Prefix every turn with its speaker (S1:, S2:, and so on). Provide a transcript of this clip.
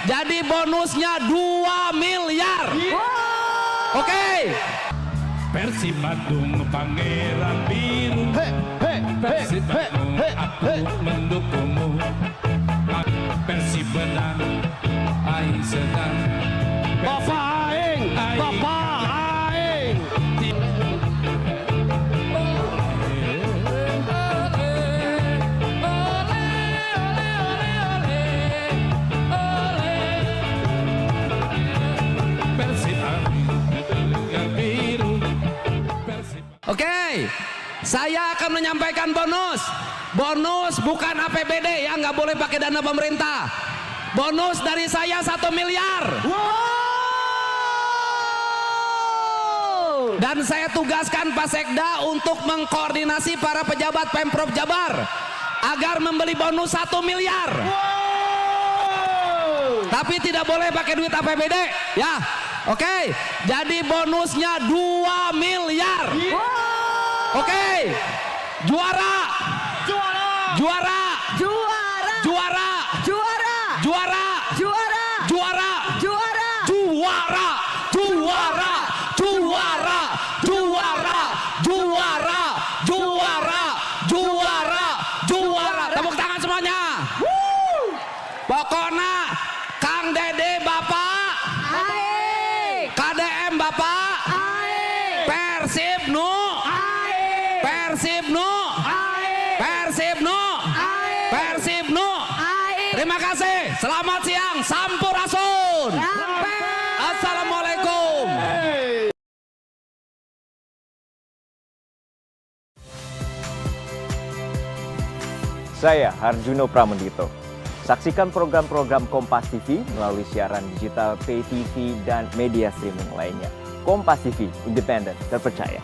S1: Jadi bonusnya 2 miliar. Oke.
S2: Persib Bandung Pangeran Biru, Persib Bandung aku mendukungmu. Persib menang, aing senang.
S3: Bapak Aing, Bapak Aing.
S2: Persib Pangeran Biru, Persib.
S1: Oke. Saya akan menyampaikan bonus. Bonus bukan APBD ya, nggak boleh pakai dana pemerintah. Bonus dari saya 1 miliar. Dan saya tugaskan Pak Sekda untuk mengkoordinasi para pejabat Pemprov Jabar agar membeli bonus 1 miliar. Tapi tidak boleh pakai duit APBD ya. Oke. Jadi bonusnya 2 miliar. Oke. Juara. Juara.
S4: Juara.
S1: Juara.
S4: Juara.
S1: Juara.
S4: Juara.
S1: Juara.
S4: Juara.
S1: Juara. Juara. Juara. Juara. Juara. Juara. Juara. Juara. Tepuk tangan semuanya. Pokoknya Kang Dede Bapak,
S4: Aing.
S1: KDM Bapak,
S4: Aing.
S1: Persib nu,
S4: Aing.
S1: Persib nu,
S4: Aing.
S1: Persib nu,
S4: Aing.
S1: Persib nu.
S4: Aing.
S1: Terima kasih. Selamat siang. Sampurasun.
S4: Sampai.
S1: Assalamualaikum.
S5: Saya Harjuno Pramendito. Saksikan program-program Kompas TV melalui siaran digital, pay TV, dan media streaming lainnya. Kompas TV, independen, terpercaya.